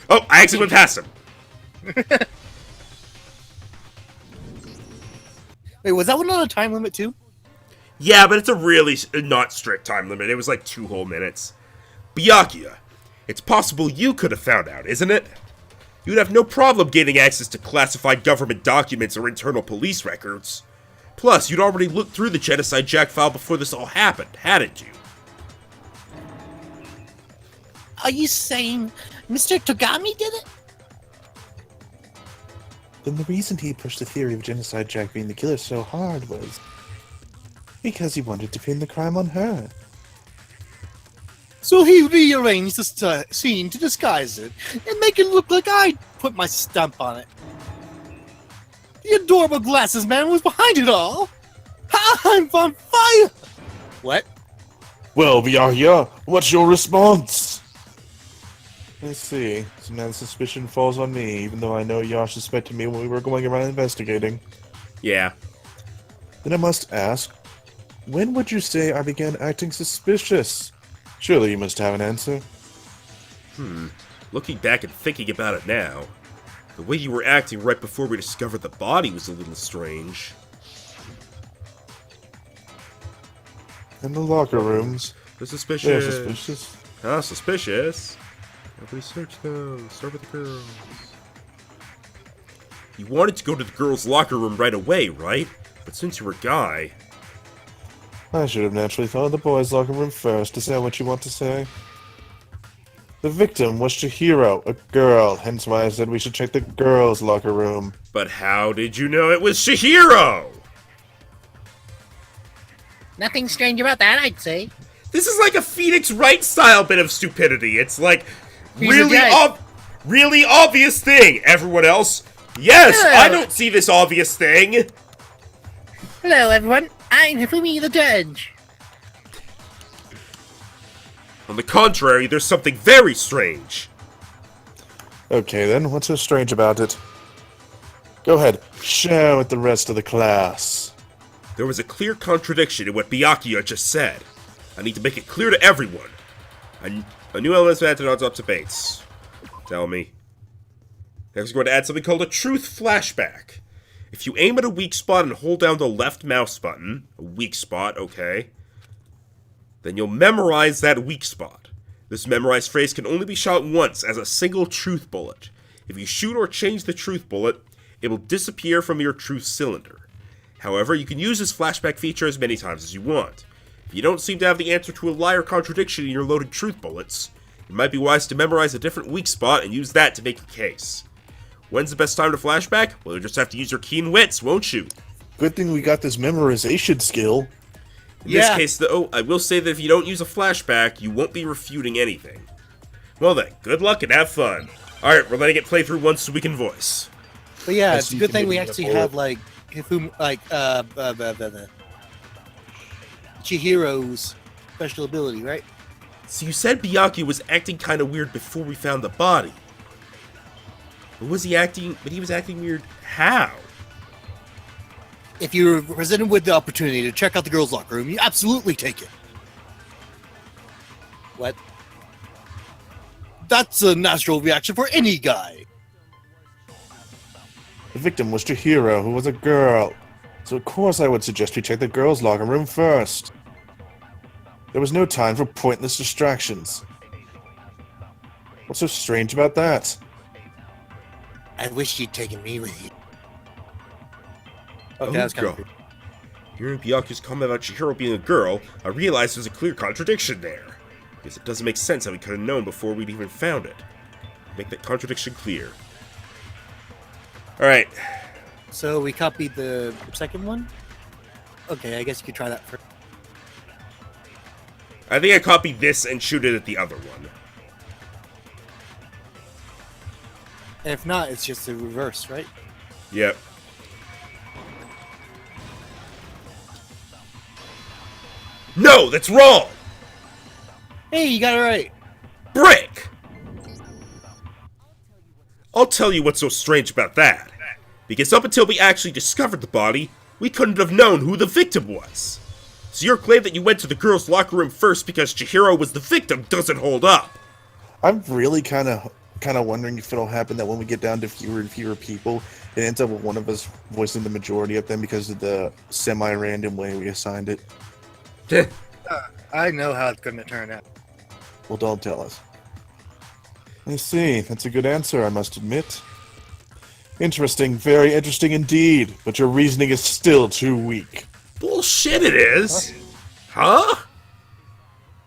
Oh, I actually went past him. Wait, was that one on a time limit too? Yeah, but it's a really not strict time limit. It was like 2 whole minutes. Byakuya, it's possible you could have found out, isn't it? You'd have no problem gaining access to classified government documents or internal police records. Plus, you'd already looked through the Genocide Jack file before this all happened, hadn't you? Are you saying Mr. Togami did it? Then the reason he pushed the theory of Genocide Jack being the killer so hard was because he wanted to pin the crime on her. So he rearranged the scene to disguise it and make it look like I put my stamp on it. The adorable glasses man was behind it all. I'm on fire. What? Well, Byakuya, what's your response? Let's see. So now the suspicion falls on me, even though I know Yash suspected me when we were going around investigating. Yeah. Then I must ask, when would you say I began acting suspicious? Surely you must have an answer. Looking back and thinking about it now, the way you were acting right before we discovered the body was a little strange. In the locker rooms. They're They're suspicious. suspicious. Ah, suspicious. Nobody search those. Start with the girls. You wanted to go to the girls' locker room right away, right? But since you're a guy... I should have naturally thought of the boys' locker room first. Is that what you want to say? The victim was Chihiro, a girl, hence why I said we should check the girls' locker room. But how did you know it was Chihiro? Nothing strange about that, I'd say. This is like a Phoenix Wright style bit of stupidity. It's like He's a guy. really obvious thing. Everyone else, yes, Hello. I don't see this obvious thing. Hello, everyone. I'm Hifumi the Judge. On the contrary, there's something very strange. Okay then, what's so strange about it? Go ahead, share with the rest of the class. There was a clear contradiction in what Byakuya just said. I need to make it clear to everyone. A new element is added onto debates. Tell me. Next, we're going to add something called a truth flashback. If you aim at a weak spot and hold down the left mouse button, a weak spot, okay, then you'll memorize that weak spot. This memorized phrase can only be shot once as a single truth bullet. If you shoot or change the truth bullet, it will disappear from your truth cylinder. However, you can use this flashback feature as many times as you want. If you don't seem to have the answer to a lie or contradiction in your loaded truth bullets, it might be wise to memorize a different weak spot and use that to make your case. When's the best time to flashback? Well, you'll just have to use your keen wits, won't you? Good thing we got this memorization skill. In this case, though, I will say that if you don't use a flashback, you won't be refuting anything. Well then, good luck and have fun. Alright, we're letting it play through once so we can voice. But yeah, Yes, it's a you good can thing make we it actually a have like Chihiro's special ability, right? So you said Byakuya was acting kind of weird before we found the body. But was he acting... But he was acting weird how? If you're presented with the opportunity to check out the girls' locker room, you absolutely take it. What? That's a natural reaction for any guy. The victim was Chihiro, who was a girl. So of course I would suggest we check the girls' locker room first. There was no time for pointless distractions. What's so strange about that? I wish you'd taken me with you. Okay, Oh, that was kind of God. Hearing Byakuya's comment about Chihiro being a girl, I realized there's a clear contradiction there. Because it doesn't make sense how we could have known before we'd even found it. Make that contradiction clear. Alright. So we copied the second one? Okay, I guess you could try that first. I think I copied this and shoot it at the other one. And if not, it's just the reverse, right? Yep. No, that's wrong! Hey, you got it right. Brick! I'll tell you what's so strange about that. Because up until we actually discovered the body, we couldn't have known who the victim was. So your claim that you went to the girls' locker room first because Chihiro was the victim doesn't hold up. I'm really kind of kind of wondering if it'll happen that when we get down to fewer and fewer people, it ends up with one of us voicing the majority of them because of the semi-random way we assigned it. I know how it's going to turn out. Well, don't tell us. I see. That's a good answer, I must admit. Interesting, very interesting indeed, but your reasoning is still too weak. Bullshit it is! Huh?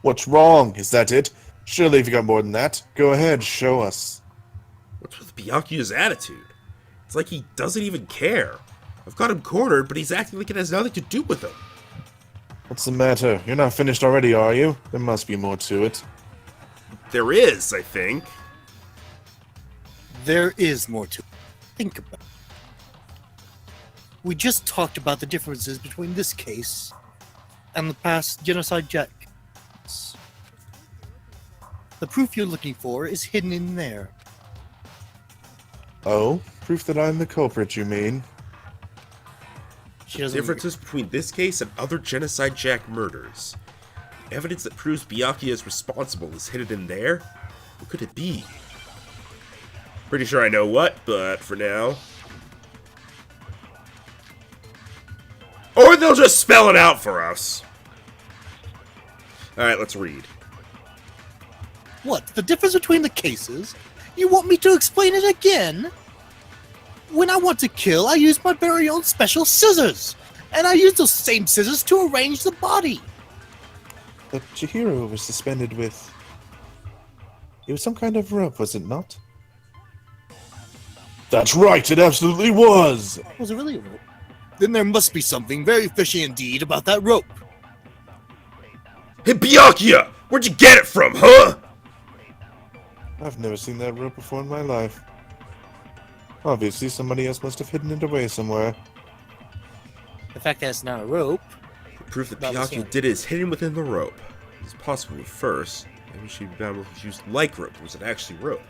What's wrong? Is that it? Surely if you got more than that, go ahead, show us. What's with Byakuya's attitude? It's like he doesn't even care. I've got him cornered, but he's acting like it has nothing to do with him. What's the matter? You're not finished already, are you? There must be more to it. There is, I think. There is more to it. Think about it. We just talked about the differences between this case and the past Genocide Jack case. The proof you're looking for is hidden in there. Oh? Proof that I'm the culprit, you mean? She doesn't Differences between this case and other Genocide Jack murders. Evidence that proves Byakuya is responsible is hidden in there? What could it be? Pretty sure I know what, but for now... Or they'll just spell it out for us. Alright, let's read. What? The difference between the cases? You want me to explain it again? When I want to kill, I use my very own special scissors. And I use those same scissors to arrange the body. But Chihiro was suspended with... It was some kind of rope, was it not? That's right, it absolutely was! Was it really a rope? Then there must be something very fishy indeed about that rope. Hey, Byakuya! Where'd you get it from, huh? I've never seen that rope before in my life. Obviously, somebody else must have hidden it away somewhere. The fact that it's not a rope. The proof that About the same. Byakuya did it is hidden within the rope. It's possible at first. Maybe she'd be able to use like rope. Was it actually rope?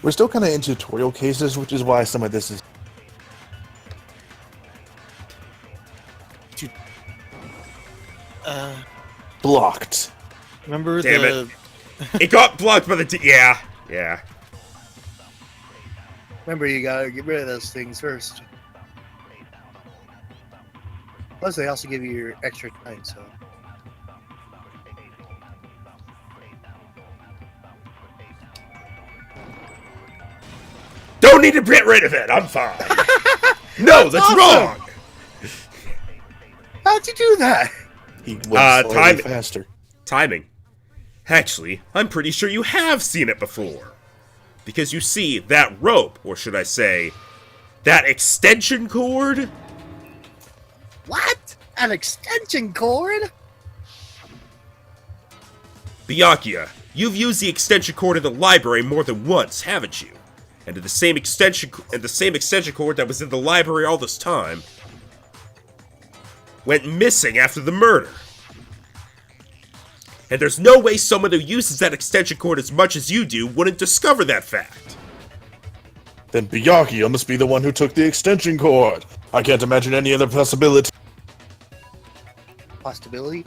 We're still kind of in tutorial cases, which is why some of this is... blocked. Remember Damn the... It got blocked by the... Yeah. Remember, you gotta get rid of those things first. Plus, they also give you your extra time, so... Don't need to get rid of it. I'm fine. No, that's awesome. wrong. How'd you do that? He went slightly time- faster. Timing. Actually, I'm pretty sure you have seen it before. Because you see, that rope, or should I say, that extension cord? What? An extension cord? Byakuya, you've used the extension cord in the library more than once, haven't you? And the same extension cord that was in the library all this time went missing after the murder. And there's no way someone who uses that extension cord as much as you do wouldn't discover that fact. Then Byakuya must be the one who took the extension cord. I can't imagine any other possibility. Possibility?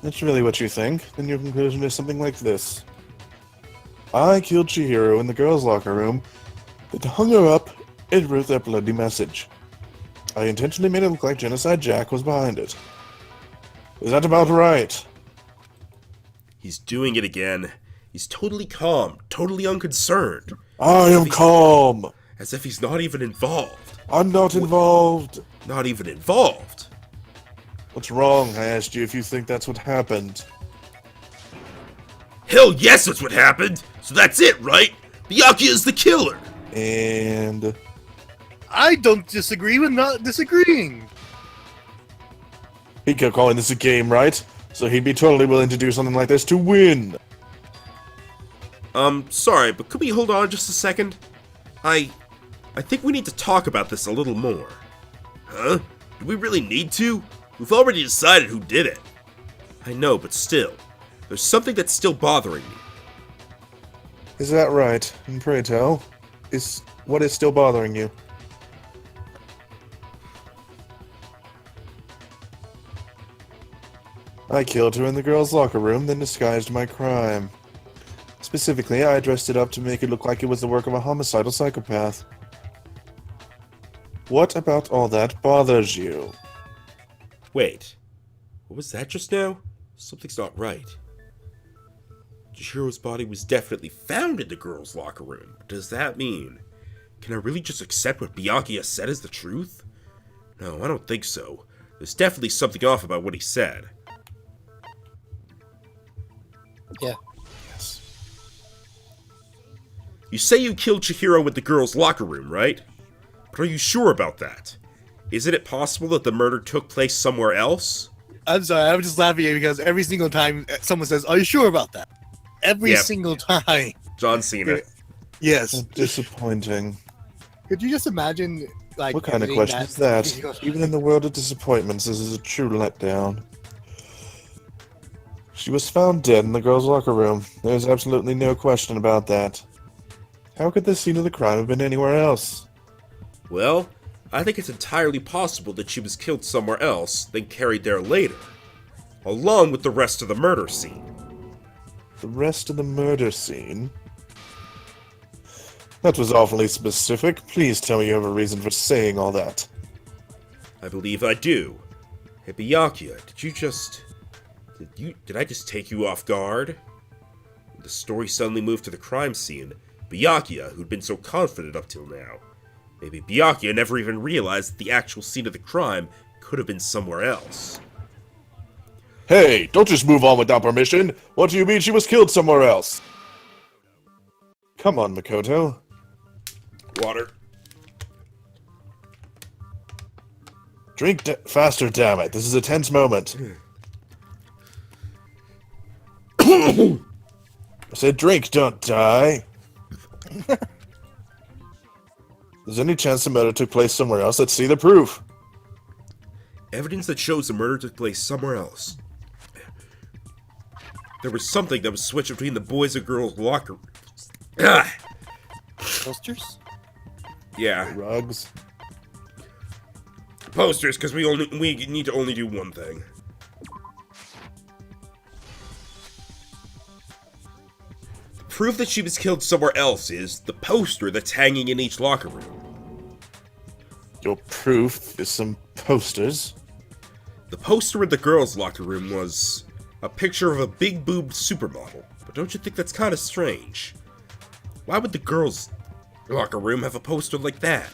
That's really what you think. Then your conclusion is something like this. I killed Chihiro in the girls' locker room, then hung her up and wrote that bloody message. I intentionally made it look like Genocide Jack was behind it. Is that about right? He's doing it again. He's totally calm, totally unconcerned. I am calm. As if he's not even involved. I'm not involved. Not even involved. What's wrong? I asked you if you think that's what happened. Hell yes, that's what happened! So that's it, right? Byakuya's the killer! And... I don't disagree with not disagreeing. he kept calling this a game, right? So he'd be totally willing to do something like this to win. Sorry, but could we hold on just a second? I think we need to talk about this a little more. Huh? Do we really need to? We've already decided who did it. I know, but still. There's something that's still bothering me. Is that right? And pray tell, what is still bothering you? I killed her in the girls' locker room, then disguised my crime. Specifically, I dressed it up to make it look like it was the work of a homicidal psychopath. What about all that bothers you? Wait, what was that just now? Something's not right. Chihiro's body was definitely found in the girls' locker room. But does that mean... Can I really just accept what Byakuya said as the truth? No, I don't think so. There's definitely something off about what he said. Yeah. Yes. You say you killed Chihiro with the girls' locker room, right? But are you sure about that? Isn't it possible that the murder took place somewhere else? I'm sorry, I'm just laughing at you because every single time someone says, "Are you sure about that?" Every Yep. single time. John Cena. Yes. How disappointing. Could you just imagine, like, What kind of editing question is that? goes, Even in the world of disappointments, this is a true letdown. She was found dead in the girls' locker room. There's absolutely no question about that. How could the scene of the crime have been anywhere else? Well, I think it's entirely possible that she was killed somewhere else, then carried there later. Along with the rest of the murder scene. The rest of the murder scene? That was awfully specific. Please tell me you have a reason for saying all that. I believe I do. Hey, Byakuya, Did I just take you off guard? When the story suddenly moved to the crime scene, Byakuya, who'd been so confident up till now. Maybe Byakuya never even realized that the actual scene of the crime could have been somewhere else. Hey, don't just move on without permission. What do you mean she was killed somewhere else? Come on, Makoto. Water. Drink faster, damn it. This is a tense moment. I said drink, don't die. There's any chance the murder took place somewhere else? Let's see the proof. Evidence that shows the murder took place somewhere else. There was something that was switched between the boys' and girls' locker rooms. Ah! posters? Yeah, Rugs. posters, because we need to only do one thing. The proof that she was killed somewhere else is the poster that's hanging in each locker room. Your proof is some posters. The poster in the girls' locker room was a picture of a big-boobed supermodel, but don't you think that's kind of strange? Why would the girls' locker room have a poster like that?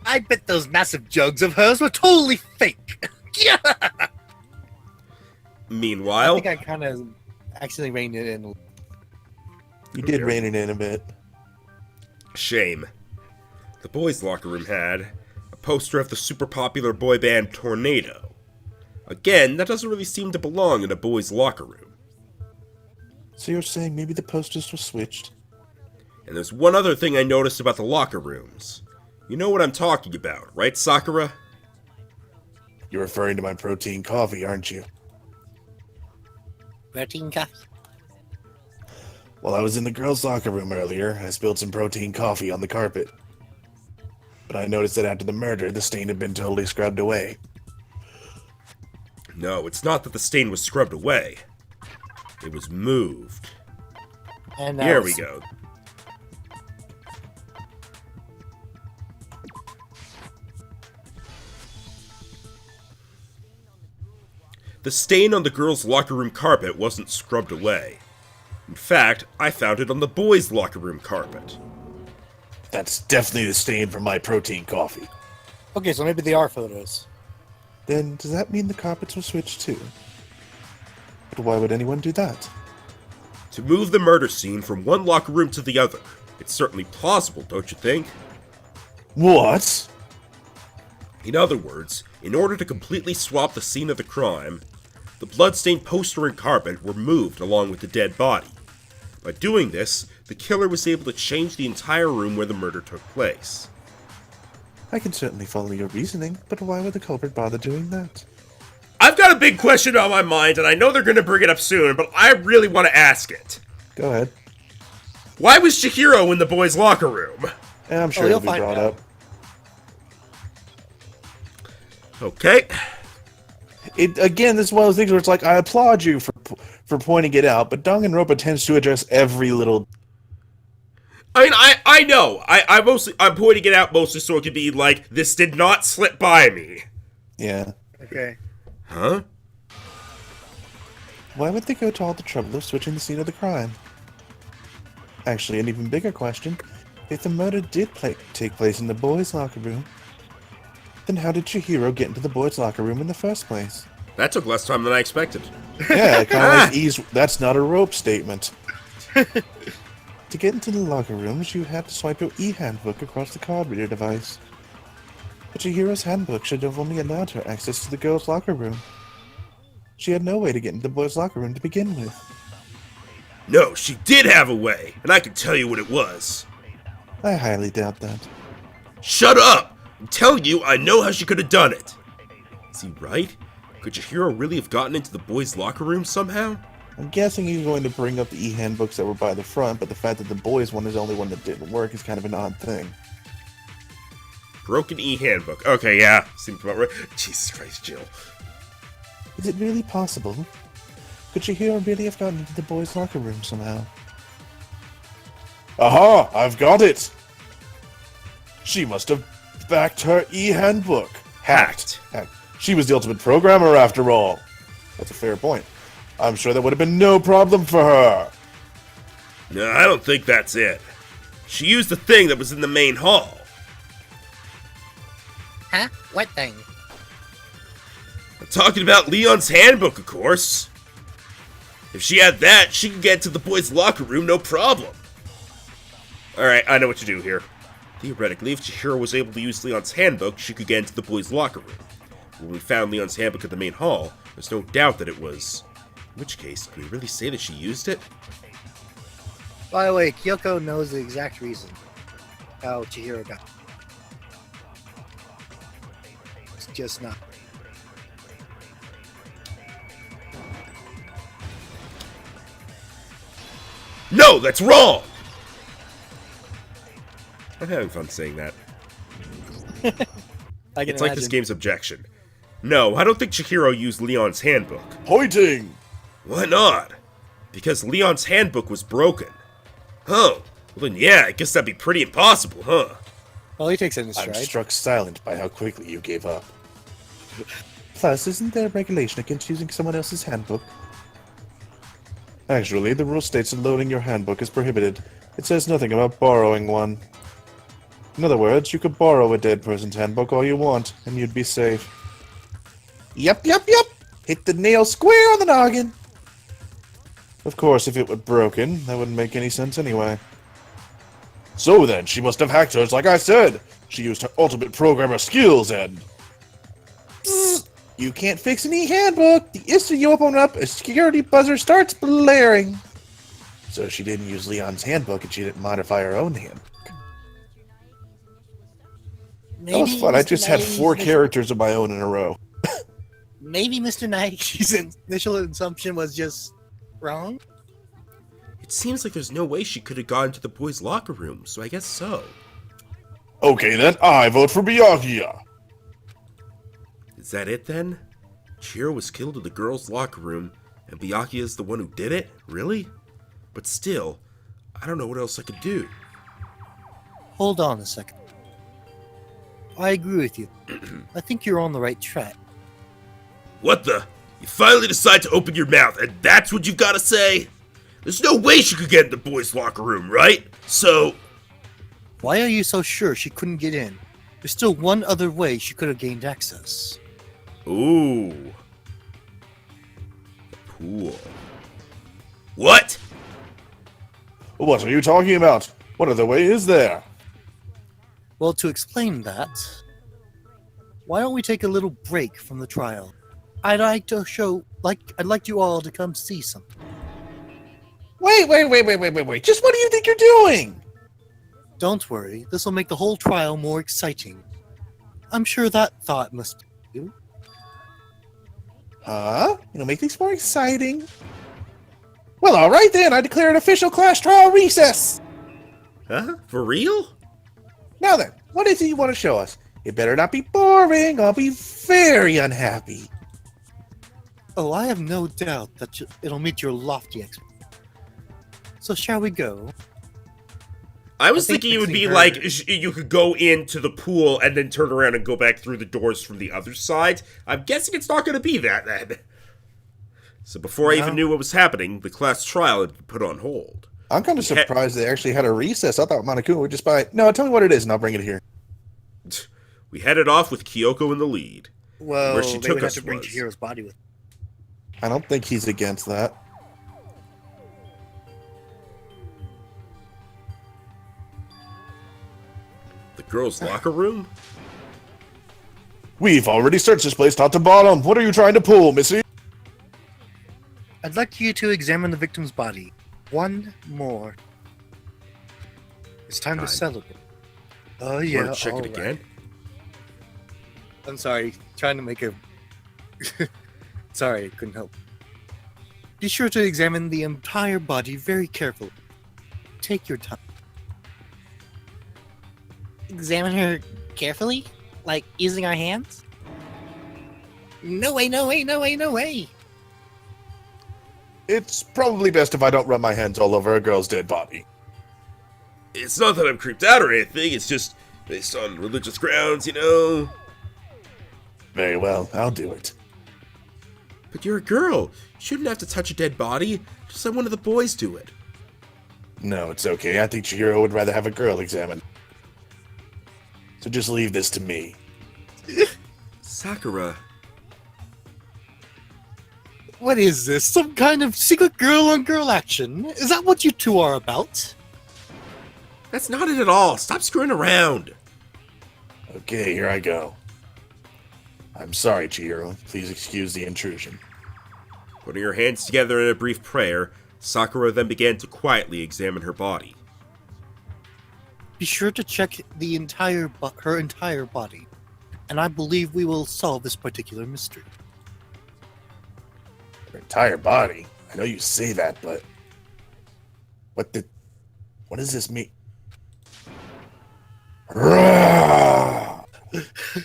I bet those massive jugs of hers were totally fake. Yeah. I Meanwhile, think I kind of accidentally reined it in. You did rein it in a bit. shame. The boys' locker room had a poster of the super popular boy band Tornado. Again, that doesn't really seem to belong in a boys' locker room. So you're saying maybe the posters were switched? And there's one other thing I noticed about the locker rooms. You know what I'm talking about, right, Sakura? You're referring to my protein coffee, aren't you? Protein coffee. While I was in the girls' locker room earlier, I spilled some protein coffee on the carpet. But I noticed that after the murder, the stain had been totally scrubbed away. No, it's not that the stain was scrubbed away. It was moved. And Here we go. The stain on the girls' locker room carpet wasn't scrubbed away. In fact, I found it on the boys' locker room carpet. That's definitely the stain from my protein coffee. Okay, so maybe they are photos. Then does that mean the carpets were switched too? But why would anyone do that? To move the murder scene from one locker room to the other. It's certainly plausible, don't you think? What? In other words, in order to completely swap the scene of the crime, the bloodstained poster and carpet were moved along with the dead body. By doing this, the killer was able to change the entire room where the murder took place. I can certainly follow your reasoning, but why would the culprit bother doing that? I've got a big question on my mind, and I know they're going to bring it up soon, but I really want to ask it. Go ahead. Why was Chihiro in the boys' locker room? I'm sure you'll it'll be find brought out. up. Okay. Again, this is one of those things where it's like, I applaud you for pointing it out, but Danganronpa tends to address every little... I mean, I know. I'm pointing it out mostly so it can be like, this did not slip by me. Yeah. Okay. Huh? Why would they go to all the trouble of switching the scene of the crime? Actually, an even bigger question. If the murder did take place in the boys' locker room, then how did Chihiro get into the boys' locker room in the first place? That took less time than I expected. Yeah, kind of like ease. That's not a rope statement. To get into the locker rooms, you had to swipe your e-handbook across the card reader device. But Chihiro's handbook should have only allowed her access to the girls' locker room. She had no way to get into the boys' locker room to begin with. No, she did have a way, and I can tell you what it was. I highly doubt that. Shut up! I'm telling you, I know how she could have done it. Is he right? Could Chihiro really have gotten into the boys' locker room somehow? I'm guessing he's going to bring up the e-handbooks that were by the front, but the fact that the boys' one is the only one that didn't work is kind of an odd thing. Broken e-handbook. Okay, yeah. Seems about right. Jesus Christ, Jill. Is it really possible? Could Chihiro really have gotten into the boys' locker room somehow? Aha! I've got it! She must have backed her e-handbook. Hacked. She was the ultimate programmer after all. That's a fair point. I'm sure that would have been no problem for her. No, I don't think that's it. She used the thing that was in the main hall. Huh? What thing? I'm talking about Leon's handbook, of course. If she had that, she could get to the boys' locker room no problem. Alright, I know what to do here. Theoretically, if Chihiro was able to use Leon's handbook, she could get into the boys' locker room. When we found Leon's handbook at the main hall, there's no doubt that it was. In which case, can we really say that she used it? By the way, Kyoko knows the exact reason how Chihiro got it. It's just not. No, that's wrong! I'm having fun saying that. I can It's like this game's objection. No, I don't think Chihiro used Leon's handbook. Pointing! Why not? Because Leon's handbook was broken. Oh, well then yeah, I guess that'd be pretty impossible, huh? Well, he takes it in his I'm stride. struck silent by how quickly you gave up. Plus, isn't there a regulation against using someone else's handbook? Actually, the rule states that loading your handbook is prohibited. It says nothing about borrowing one. In other words, you could borrow a dead person's handbook all you want, and you'd be safe. Yep. Hit the nail square on the noggin. Of course, if it were broken, that wouldn't make any sense anyway. So then, she must have hacked hers like I said. She used her ultimate programmer skills and... Psst. You can't fix an e-handbook. The instant you open up, a security buzzer starts blaring. So she didn't use Leon's handbook and she didn't modify her own handbook. That was fun. I just had 4 characters of my own in a row. Maybe Mr. Nike's initial assumption was just wrong. It seems like there's no way she could have gone to the boys' locker room, so I guess so. Okay then, I vote for Byakuya. Is that it then? Chihiro was killed in the girls' locker room, and Byakuya is the one who did it? Really? But still, I don't know what else I could do. Hold on a second. I agree with you. I think you're on the right track. What the? You finally decide to open your mouth, and that's what you've got to say? There's no way she could get in the boys' locker room, right? So... Why are you so sure she couldn't get in? There's still one other way she could have gained access. Ooh. The pool. What? What are you talking about? What other way is there? Well, to explain that, why don't we take a little break from the trial? I'd like you all to come see something. Wait. Just what do you think you're doing? Don't worry, this will make the whole trial more exciting. I'm sure that thought must be you. Huh? It'll make things more exciting. Well, alright then, I declare an official class trial recess! Huh? For real? Now then, what is it you want to show us? It better not be boring, I'll be very unhappy. Oh, I have no doubt that it'll meet your lofty expectations. So shall we go? I was I think thinking it would be fixing her- like you could go into the pool and then turn around and go back through the doors from the other side. I'm guessing it's not going to be that then. So before I even knew what was happening, the class trial had been put on hold. I'm kind of surprised they actually had a recess. I thought Monokuma would just buy. No, tell me what it is, and I'll bring it here. We headed off with Kyoko in the lead. Well, Where she they took would have us to bring was- Chihiro's body with. I don't think he's against that. The girls' locker room? We've already searched this place top to bottom. What are you trying to pull, Missy? I'd like you to examine the victim's body. One more. It's time to God. celebrate. Oh You yeah. want to check it all right. again? I'm sorry. Trying to make a. Sorry, couldn't help. Be sure to examine the entire body very carefully. Take your time. Examine her carefully? Like using our hands? No way, no way, no way, no way. It's probably best if I don't run my hands all over a girl's dead body. It's not that I'm creeped out or anything, it's just based on religious grounds, you know? Very well, I'll do it. But you're a girl. You shouldn't have to touch a dead body. Just let one of the boys do it. No, it's okay. I think Chihiro would rather have a girl examined. So just leave this to me. Sakura. What is this? Some kind of secret girl-on-girl action? Is that what you two are about? That's not it at all. Stop screwing around. Okay, here I go. I'm sorry, Chihiro. Please excuse the intrusion. Putting her hands together in a brief prayer, Sakura then began to quietly examine her body. Be sure to check the her entire body, and I believe we will solve this particular mystery. Her entire body? I know you say that, but... What does this mean? Rah!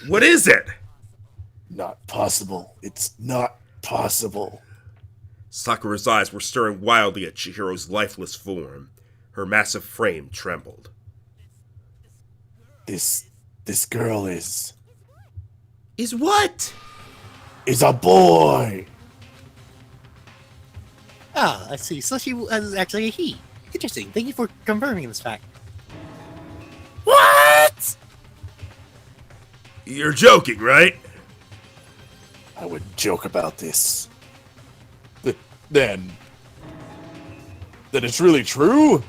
What is it? Not possible. It's not possible. Sakura's eyes were staring wildly at Chihiro's lifeless form. Her massive frame trembled. This girl is what? a boy! Ah, I see. So she was actually a he. Interesting. Thank you for confirming this fact. What? You're joking, right? I would joke about this. Then it's really true?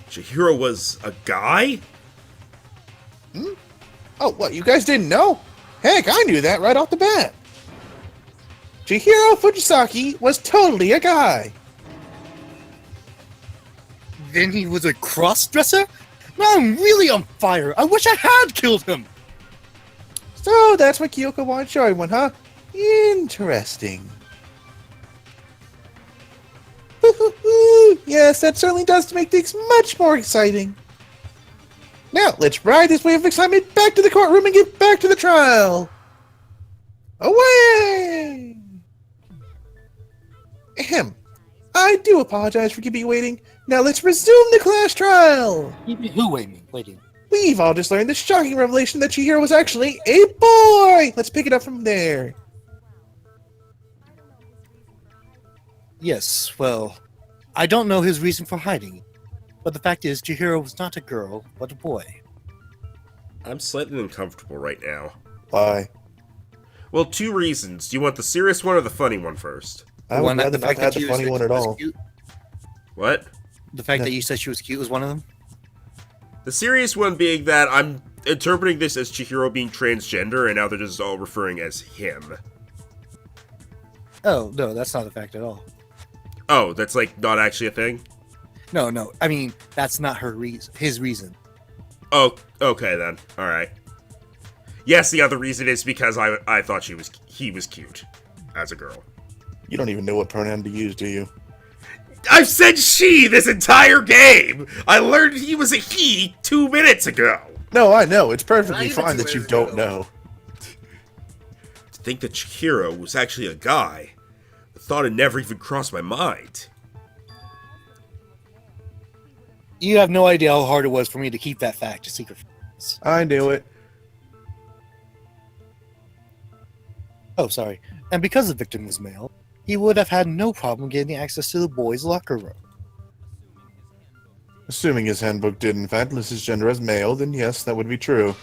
Chihiro was a guy? Oh, what, you guys didn't know? Heck, I knew that right off the bat. Chihiro Fujisaki was totally a guy. Then he was a cross-dresser? Now I'm really on fire. I wish I had killed him. So that's what Kyoko wanted to show everyone, huh? Interesting. Yes, that certainly does make things much more exciting. Now, let's ride this wave of excitement back to the courtroom and get back to the trial. Away! Ahem. I do apologize for keeping you waiting. Now let's resume the class trial. Who waiting? We've all just learned the shocking revelation that Chihiro was actually a boy. Let's pick it up from there. Yes, well, I don't know his reason for hiding, but the fact is Chihiro was not a girl, but a boy. I'm slightly uncomfortable right now. Why? Well, two reasons. Do you want the serious one or the funny one first? I would rather not have the funny one at all. What? The fact No. that you said she was cute was one of them? The serious one being that I'm interpreting this as Chihiro being transgender, and now they're just all referring as him. Oh, no, that's not a fact at all. Oh, that's like not actually a thing? No, I mean, that's not his reason. Oh, okay then. Alright. Yes, the other reason is because I thought he was cute as a girl. You don't even know what pronoun to use, do you? I've said she this entire game! I learned he was a he 2 minutes ago! No, I know. It's perfectly Not even fine 2 that you minutes don't ago. know. think that Chihiro was actually a guy. The thought had never even crossed my mind. You have no idea how hard it was for me to keep that fact a secret from us. I knew it. Oh, sorry. And because the victim was male, he would have had no problem getting access to the boys' locker room. Assuming his handbook did in fact list his gender as male, then yes, that would be true.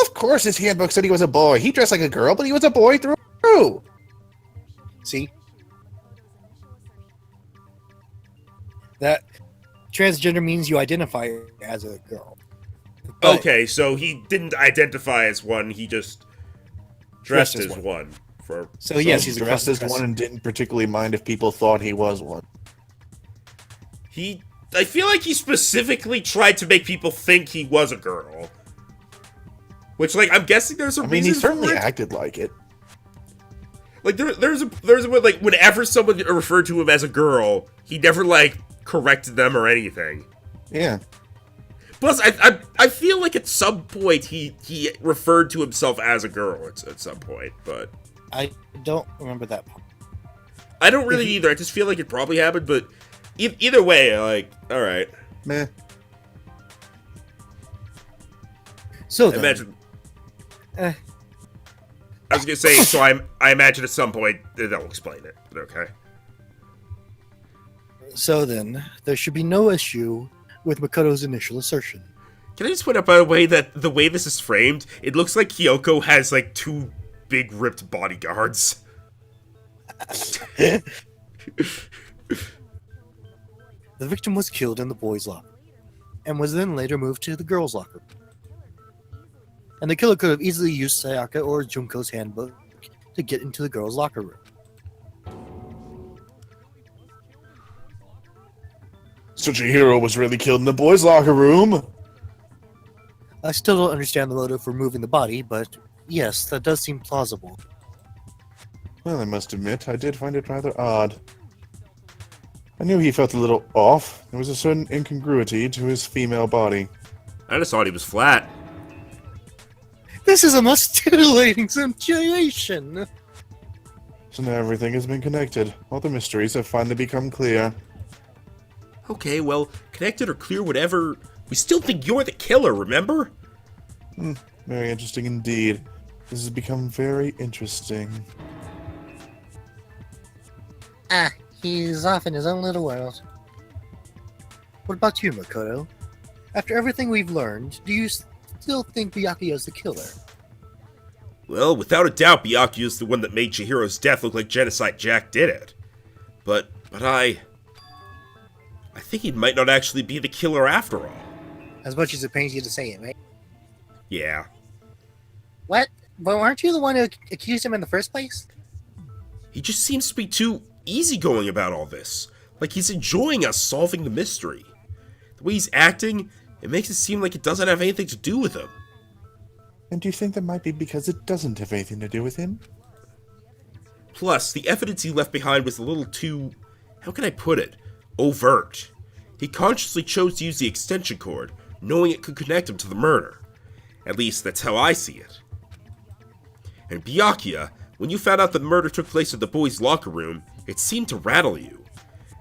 Of course his handbook said he was a boy. He dressed like a girl, but he was a boy through and through. See? That transgender means you identify as a girl. But Okay, so he didn't identify as one, he just dressed as one. So yes, He he's a dressed as cross-dresser. one and didn't particularly mind if people thought he was one. I feel like he specifically tried to make people think he was a girl. Which, like, I'm guessing there's a reason He certainly for it. acted like it. Like, there's a way, like, whenever someone referred to him as a girl, he never, like, corrected them or anything. Yeah. Plus, I feel like at some point he referred to himself as a girl at some point, but I don't remember that part. I don't really either. I just feel like it probably happened, but either way, like, all right. Meh. So then, Imagine. I was gonna say, so I imagine at some point they'll explain it. Okay. So then, there should be no issue with Makoto's initial assertion. Can I just point out, by the way, that the way this is framed, it looks like Kyoko has like 2 big ripped bodyguards. The victim was killed in the boys' locker, and was then later moved to the girls' locker. And the killer could have easily used Sayaka or Junko's handbook to get into the girls' locker room. So Chihiro was really killed in the boys' locker room? I still don't understand the motive for moving the body, but yes, that does seem plausible. Well, I must admit, I did find it rather odd. I knew he felt a little off. There was a certain incongruity to his female body. I just thought he was flat. This is a most titillating situation! So now everything has been connected. All the mysteries have finally become clear. Okay, well, connected or clear, whatever. We still think you're the killer, remember? Very interesting indeed. This has become very interesting. Ah, he's off in his own little world. What about you, Makoto? After everything we've learned, do you still think Byakuya's the killer? Well, without a doubt, Byakuya's the one that made Chihiro's death look like Genocide Jack did it. But I think he might not actually be the killer after all. As much as it pains you to say it, right? Yeah. What? But aren't you the one who accused him in the first place? He just seems to be too easygoing about all this. Like he's enjoying us solving the mystery. The way he's acting, it makes it seem like it doesn't have anything to do with him. And do you think that might be because it doesn't have anything to do with him? Plus, the evidence he left behind was a little too, how can I put it, overt. He consciously chose to use the extension cord, knowing it could connect him to the murder. At least, that's how I see it. And Byakuya, when you found out the murder took place in the boys' locker room, it seemed to rattle you.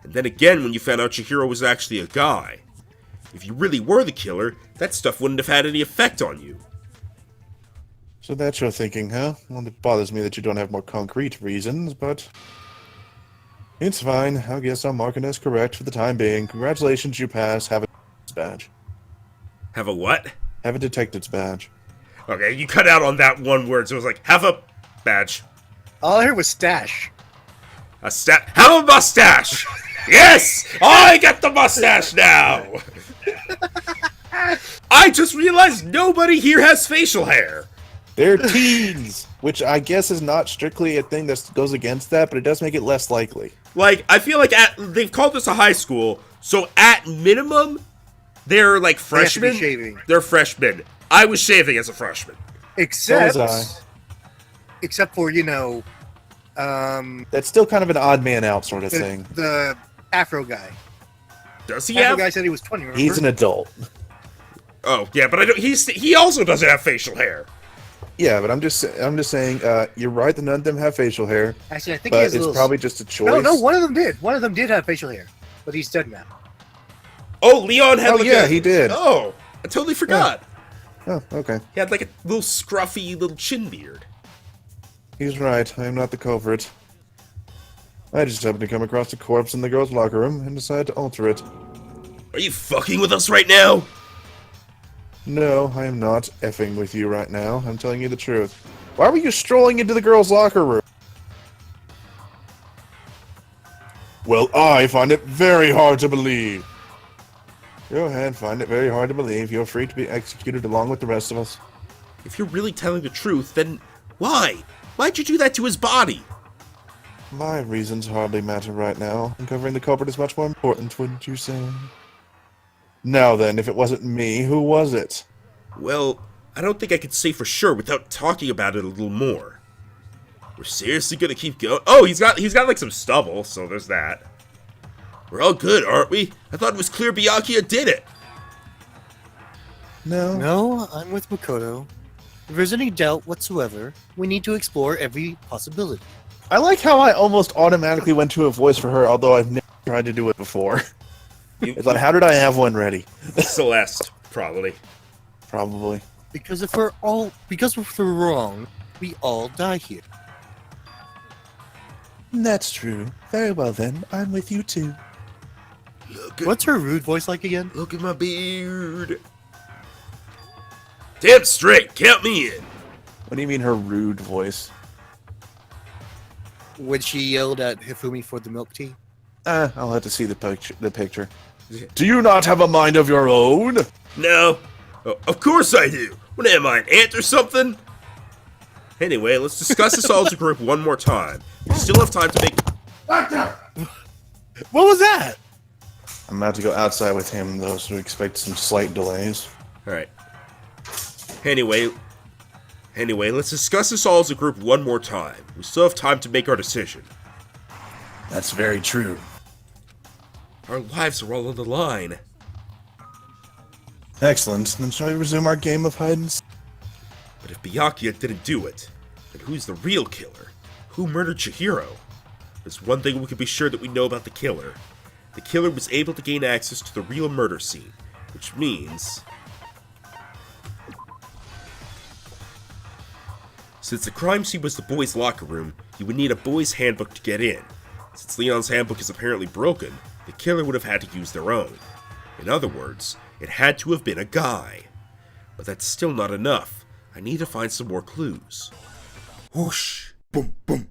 And then again when you found out Chihiro was actually a guy. If you really were the killer, that stuff wouldn't have had any effect on you. So that's your thinking, huh? Well, it bothers me that you don't have more concrete reasons, but... It's fine. I guess I'll mark it as correct for the time being. Congratulations, you pass. Have a badge. Have a what? Have a detective's badge. Okay, you cut out on that one word, so it was like, have a badge. All I heard was stash. Have a mustache! Yes! I got the mustache now! I just realized nobody here has facial hair. They're teens, which I guess is not strictly a thing that goes against that, but it does make it less likely. Like, I feel like they've called this a high school, so at minimum, they're like freshmen. They have to be shaving. They're freshmen. I was shaving as a freshman. Except, So was except for, That's still kind of an odd man out sort of thing. the Afro guy. Does he Afro have? guy said he was 20, remember? He's an adult. Oh, yeah, but I don't. He also doesn't have facial hair. Yeah, but I'm just saying. You're right that none of them have facial hair, Actually, I think he but has it's a little. probably just a choice. No, one of them did. One of them did have facial hair, but he's dead now. Oh, Leon had Oh, like yeah, a... he did. Oh, I totally forgot. Oh, okay. He had like a little scruffy little chin beard. He's right. I am not the culprit. I just happened to come across a corpse in the girls' locker room and decided to alter it. Are you fucking with us right now? No, I am not effing with you right now. I'm telling you the truth. Why were you strolling into the girls' locker room? Well, I find it very hard to believe. Go ahead, find it very hard to believe. You're free to be executed along with the rest of us. If you're really telling the truth, then why? Why'd you do that to his body? My reasons hardly matter right now. Uncovering the culprit is much more important, wouldn't you say? Now then, if it wasn't me, who was it? Well, I don't think I could say for sure without talking about it a little more. We're seriously gonna keep going? Oh, he's got like some stubble, so there's that. We're all good, aren't we? I thought it was clear Byakuya did it. No. No, I'm with Makoto. If there's any doubt whatsoever, we need to explore every possibility. I like how I almost automatically went to a voice for her, although I've never tried to do it before. It's like, how did I have one ready? Celeste, probably. Probably. Because if we're wrong, we all die here. That's true. Very well then, I'm with you too. What's her rude voice like again? Look at my beard. Damn straight, count me in. What do you mean her rude voice? When she yelled at Hifumi for the milk tea? I'll have to see the picture. Do you not have a mind of your own? No. Oh, of course I do. What am I, an ant or something? Anyway, let's discuss this all as a group one more time. We still have time to make... What was that? I'm about to go outside with him, though, so expect some slight delays. Alright. Anyway, let's discuss this all as a group one more time. We still have time to make our decision. That's very true. Our lives are all on the line. Excellent. Then shall we resume our game of hide and seek? But if Byakuya didn't do it, then who's the real killer? Who murdered Chihiro? There's one thing we can be sure that we know about the killer. The killer was able to gain access to the real murder scene, which means... Since the crime scene was the boys' locker room, you would need a boys' handbook to get in. Since Leon's handbook is apparently broken, the killer would have had to use their own. In other words, it had to have been a guy. But that's still not enough. I need to find some more clues. Whoosh! Boom, boom.